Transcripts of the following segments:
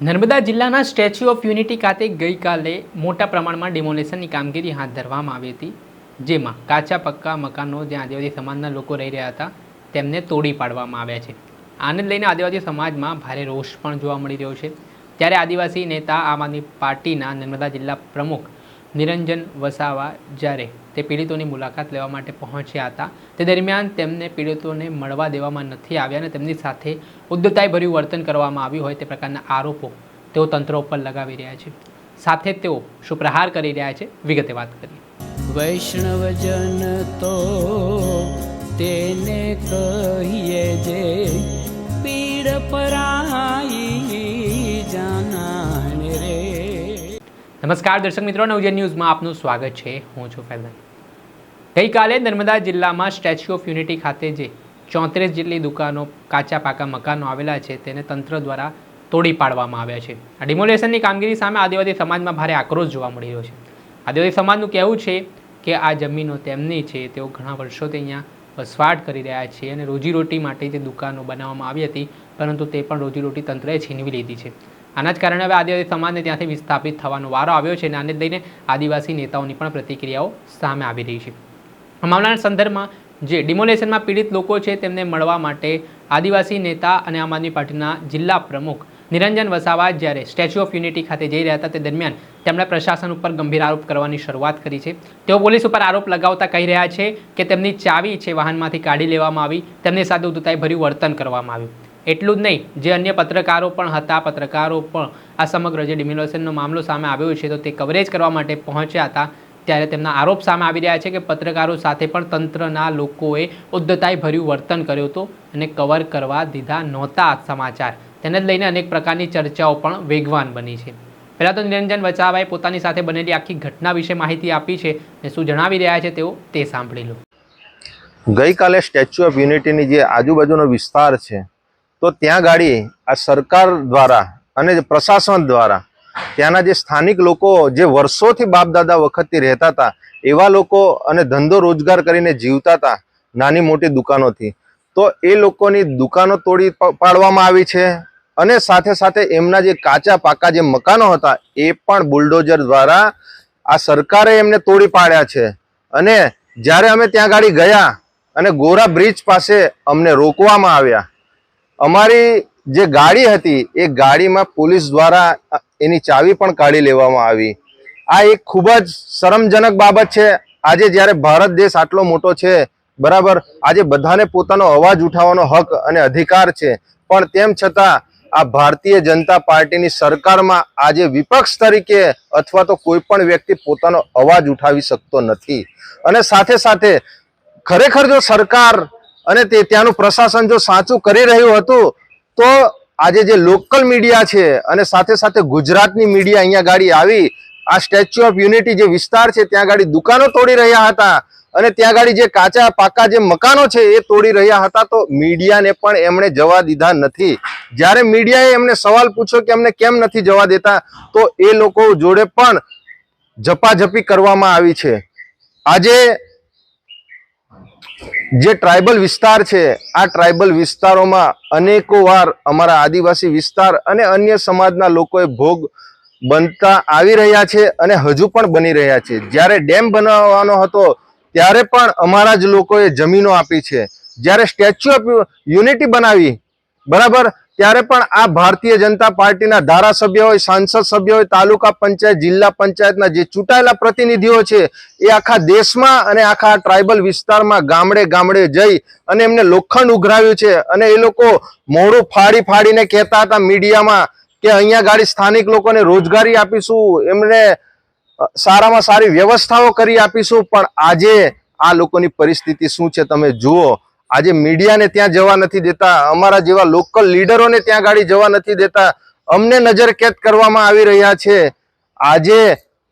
નર્મદા જિલ્લાના statue of unity ખાતે ગઈકાલે મોટા પ્રમાણમાં ડિમોલેશનની કામગીરી હાથ ધરવામાં આવી હતી, જેમાં કાચા પક્કા મકાનો જ્યાં આદિવાસી સમાજના લોકો રહી રહ્યા હતા તેમને તોડી પાડવામાં આવ્યા છે। આને લઈને આદિવાસી સમાજમાં ભારે રોષ પણ જોવા મળી રહ્યો છે। ત્યારે આદિવાસી નેતા આમ આદમી પાર્ટીના નર્મદા જિલ્લા પ્રમુખ નિરંજન વસાવા જ્યારે તે પીડિતોની મુલાકાત લેવા માટે પહોંચ્યા હતા તે દરમિયાન તેમને પીડિતોને મળવા દેવામાં નથી આવ્યા અને તેમની સાથે ઉદ્ધતાઈભર્યું વર્તન કરવામાં આવ્યું હોય તે પ્રકારના આરોપો તેઓ તંત્ર ઉપર લગાવી રહ્યા છે। સાથે તેઓ શું પ્રહાર કરી રહ્યા છે વિગતે વાત કરીએ। વૈષ્ણવજન તો તેને કહીએ જે પીડ પરાઈ જાનાને રે। નમસ્કાર દર્શક મિત્રો, નવજીવન ન્યૂઝમાં આપનું સ્વાગત છે। હું છું ફૈઝાન। ગઈકાલે નર્મદા જિલ્લામાં સ્ટેચ્યુ ઓફ યુનિટી ખાતે જે 34 જેટલી દુકાનો કાચા પાકા મકાનો આવેલા છે તેને તંત્ર દ્વારા તોડી પાડવામાં આવ્યા છે। આ ડિમોલેશનની કામગીરી સામે આદિવાસી સમાજમાં ભારે આક્રોશ જોવા મળી રહ્યો છે। આદિવાસી સમાજનું કહેવું છે કે આ જમીનો તેમની છે, તેઓ ઘણા વર્ષોથી અહીંયા વસવાટ કરી રહ્યા છે અને રોજીરોટી માટે જે દુકાનો બનાવવામાં આવી હતી પરંતુ તે પણ રોજીરોટી તંત્રએ છીનવી લીધી છે। આના જ કારણે હવે આદિવાસી સમાજને ત્યાંથી વિસ્થાપિત થવાનો વારો આવ્યો છે અને આને લઈને આદિવાસી નેતાઓની પણ પ્રતિક્રિયાઓ સામે આવી રહી છે। આ મામલાના સંદર્ભમાં જે ડિમોલેશનમાં પીડિત લોકો છે તેમને મળવા માટે આદિવાસી નેતા અને આમ આદમી પાર્ટીના જિલ્લા પ્રમુખ નિરંજન વસાવા જ્યારે સ્ટેચ્યુ ઓફ યુનિટી ખાતે જઈ રહ્યા હતા તે દરમિયાન તેમણે પ્રશાસન ઉપર ગંભીર આરોપ કરવાની શરૂઆત કરી છે। તેઓ પોલીસ ઉપર આરોપ લગાવતા કહી રહ્યા છે કે તેમની ચાવી છે વાહનમાંથી કાઢી લેવામાં આવી, તેમની સાથે ઉદ્ધતાઈભર્યું વર્તન કરવામાં આવ્યું। એટલું જ નહીં, જે અન્ય પત્રકારો પણ હતા, પત્રકારો પણ આ સમગ્ર જે ડિમોલેશનનો મામલો સામે આવ્યો છે તો તે કવરેજ કરવા માટે પહોંચ્યા હતા ત્યારે તેમના આરોપ સામે આવી રહ્યા છે કે પત્રકારો સાથે પણ તંત્રના લોકોએ ઉદ્ધતાઈભર્યું વર્તન કર્યું હતું અને કવર કરવા દીધા નહોતા આ સમાચાર। તેને જ લઈને અનેક પ્રકારની ચર્ચાઓ પણ વેગવાન બની છે। પહેલાં તો નિરંજન વસાવાએ પોતાની સાથે બનેલી આખી ઘટના વિશે માહિતી આપી છે અને શું જણાવી રહ્યા છે તેઓ તે સાંભળી લો। ગઈકાલે સ્ટેચ્યુ ઓફ યુનિટીની જે આજુબાજુનો વિસ્તાર છે તો ત્યાં ગાડી આ સરકાર દ્વારા અને પ્રશાસન દ્વારા ત્યાંના જે સ્થાનિક લોકો જે વર્ષોથી બાપ દાદા વખતથી રહેતા હતા એવા લોકો અને ધંધો રોજગાર કરીને જીવતા હતા નાની મોટી દુકાનોથી, તો એ લોકોની દુકાનો તોડી પાડવામાં આવી છે અને સાથે સાથે એમના જે કાચા પાકા જે મકાનો હતા એ પણ બુલડોઝર દ્વારા આ સરકારે એમને તોડી પાડ્યા છે। અને જ્યારે અમે ત્યાં ગાડી ગયા અને ગોરા બ્રિજ પાસે અમને રોકવામાં આવ્યા, અમારી જે ગાડી હતી એ ગાડીમાં પોલીસ દ્વારા એની ચાવી પણ કાઢી લેવામાં આવી। આ એક ખૂબ જ શરમજનક બાબત છે। આજે જ્યારે ભારત દેશ આટલો મોટો છે, બરાબર, આજે બધાને પોતાનો અવાજ ઉઠાવવાનો હક અને અધિકાર છે, પણ તેમ છતાં આ ભારતીય જનતા પાર્ટીની સરકારમાં આજે વિપક્ષ તરીકે અથવા તો કોઈ પણ વ્યક્તિ પોતાનો અવાજ ઉઠાવી શકતો નથી। અને સાથે સાથે ખરેખર જો સરકાર અને તે ત્યાંનું પ્રશાસન જો સાચું કરી રહ્યું હતું તો આજે જે લોકલ મીડિયા છે અને સાથે સાથે ગુજરાતની મીડિયા અહીંયા ગાડી આવી આ સ્ટેચ્યુ ઓફ યુનિટી જે વિસ્તાર છે ત્યાં ગાડી દુકાનો તોડી રહ્યા હતા અને ત્યાં ગાડી જે કાચા પાકા જે મકાનો છે એ તોડી રહ્યા હતા, તો મીડિયાને પણ એમણે જવા દીધા નથી। જ્યારે મીડિયાએ એમને સવાલ પૂછ્યો કે અમને કેમ નથી જવા દેતા તો એ લોકો જોડે પણ ઝપાઝપી કરવામાં આવી છે। આજે જે ટ્રાઇબલ વિસ્તાર છે આ ટ્રાઇબલ વિસ્તારોમાં અનેકો વાર અમારા આદિવાસી વિસ્તાર અને અન્ય સમાજના લોકોએ ભોગ બનતા આવી રહ્યા છે અને હજુ પણ બની રહ્યા છે। જ્યારે ડેમ બનાવવાનો હતો ત્યારે પણ અમારા જ લોકોએ જમીનો આપી છે। જ્યારે સ્ટેચ્યુ ઓફ યુનિટી બનાવી, બરાબર, ત્યારે પણ આ ભારતીય જનતા પાર્ટીના ધારાસભ્ય હોય, સાંસદ સભ્ય હોય, તાલુકા પંચાયત, જિલ્લા પંચાયતના જે ચૂંટાયેલા પ્રતિનિધિઓ છે એ આખા દેશમાં અને આખા ટ્રાઇબલ વિસ્તારમાં ગામડે ગામડે જઈ અને એમને લોખંડ ઉઘરાવ્યું છે અને એ લોકો મોઢું ફાડી ફાડીને કહેતા હતા મીડિયામાં કે અહીંયા ગાડી સ્થાનિક લોકોને રોજગારી આપીશું, એમને સારામાં સારી વ્યવસ્થાઓ કરી આપીશું। પણ આજે આ લોકોની પરિસ્થિતિ શું છે તમે જુઓ। આજે મીડિયાને ત્યાં જવા નથી દેતા, અમારા જેવા લોકલ લીડરોને ત્યાં ગાડી જવા નથી દેતા, અમને નજરકેદ કરવામાં આવી રહ્યા છે। આજે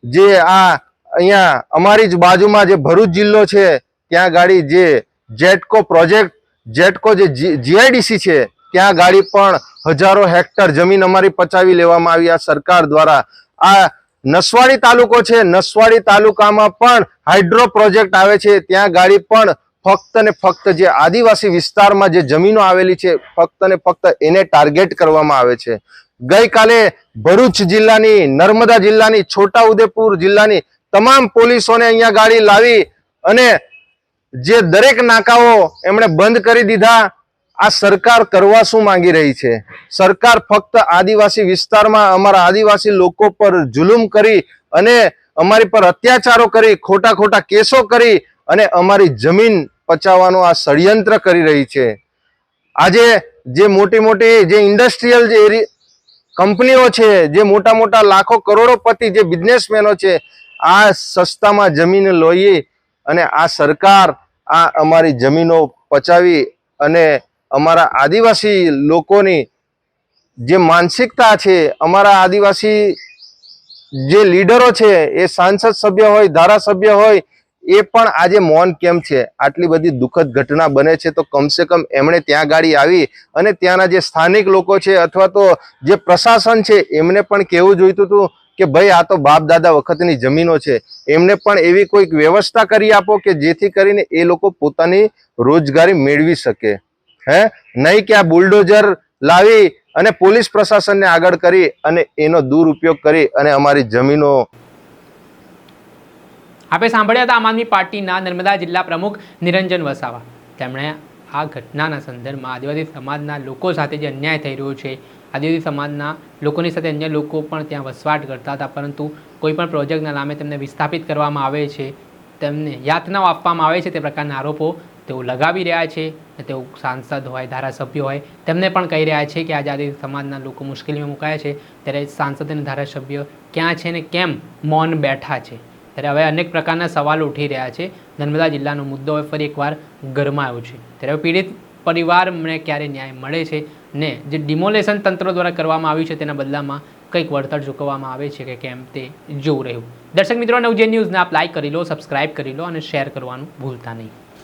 જે આ અહીંયા અમારી જ બાજુમાં જે ભરૂચ જિલ્લો છે ત્યાં ગાડી જે જેટકો પ્રોજેક્ટ, જેટકો જે જીઆઈડીસી છે ત્યાં ગાડી પણ હજારો હેક્ટર જમીન અમારી પચાવી લેવામાં આવી આ સરકાર દ્વારા। આ નસવાડી તાલુકો છે, નસવાડી તાલુકામાં પણ હાઇડ્રો પ્રોજેક્ટ આવે છે, ત્યાં ગાડી પણ ફક્ત ને ફક્ત જે આદિવાસી વિસ્તારમાં જે જમીનો આવેલી છે ફક્ત ને ફક્ત એને ટાર્ગેટ કરવામાં આવે છે। ગઈકાલે ભરૂચ જિલ્લાની, નર્મદા જિલ્લાની, છોટાઉદેપુર જિલ્લાની તમામ પોલીસોને અહીંયા ગાડી લાવી અને જે દરેક નાકાઓ એમણે બંધ કરી દીધા. આ સરકાર કરવા શું માંગી રહી છે? સરકાર ફક્ત આદિવાસી વિસ્તારમાં અમારા આદિવાસી લોકો પર જુલુમ કરી અને અમારી પર અત્યાચારો કરી, ખોટા ખોટા કેસો કરી અને અમારી જમીન પચાવવાનું આ ષડયંત્ર કરી રહી છે. આજે જે મોટી મોટી જે ઇન્ડસ્ટ્રીયલ જે કંપનીઓ છે, જે મોટા મોટા લાખો કરોડોપતિ જે બિઝનેસમેનો છે, આ સસ્તામાં જમીન લઈ અને આ સરકાર આ અમારી જમીનો પચાવી અને અમારા આદિવાસી લોકોની જે માનસિકતા છે, અમારા આદિવાસી જે લીડરો છે, એ સાંસદ સભ્ય હોય, ધારાસભ્ય હોય, એ પણ આજે મૌન કેમ છે? આટલી બધી દુઃખદ ઘટના બને છે તો કમસે કમ એમણે ત્યાં ગાડી આવી અને ત્યાંના જે સ્થાનિક લોકો છે અથવા તો જે પ્રશાસન છે એમને પણ કહેવું જોઈતું હતું કે ભાઈ આ તો બાપ દાદા વખતની જમીનો છે, એમને પણ એવી કોઈક વ્યવસ્થા કરી આપો કે જેથી કરીને એ લોકો પોતાની રોજગારી મેળવી શકે. નહીં કે આ બુલડોઝર લાવી અને પોલીસ પ્રશાસનને આગળ કરી અને એનો દુરુપયોગ કરી અને અમારી જમીનો. આપણે સાંભળ્યા હતા આમ આદમી પાર્ટીના નર્મદા જિલ્લા પ્રમુખ નિરંજન વસાવા. તેમણે આ ઘટનાના સંદર્ભમાં આદિવાસી સમાજના લોકો સાથે જે અન્યાય થઈ રહ્યો છે, આદિવાસી સમાજના લોકોની સાથે અન્ય લોકો પણ ત્યાં વસવાટ કરતા હતા, પરંતુ કોઈ પણ પ્રોજેક્ટના નામે તેમને વિસ્થાપિત કરવામાં આવે છે, તેમને યાતનાઓ આપવામાં આવે છે, તે પ્રકારના આરોપો તેઓ લગાવી રહ્યા છે. તેઓ સાંસદ હોય, ધારાસભ્ય હોય, તેમને પણ કહી રહ્યા છે કે આજે આદિવાસી સમાજના લોકો મુશ્કેલીમાં મુકાયા છે, ત્યારે સાંસદ અને ધારાસભ્ય ક્યાં છે ને કેમ મૌન બેઠા છે? ત્યારે હવે અનેક પ્રકારના સવાલો ઉઠી રહ્યા છે. નર્મદા જિલ્લાનો મુદ્દો હવે ફરી એકવાર ગરમાયો છે. ત્યારે પીડિત પરિવારને ક્યારે ન્યાય મળે છે ને જે ડિમોલેશન તંત્ર દ્વારા કરવામાં આવ્યું છે તેના બદલામાં કંઈક વળતર ચૂકવવામાં આવે છે કે કેમ તે જોવું રહ્યું. દર્શક મિત્રો, નવજીવન ન્યૂઝને આપ લાઈક કરી લો, સબસ્ક્રાઇબ કરી લો અને શેર કરવાનું ભૂલતા નહીં.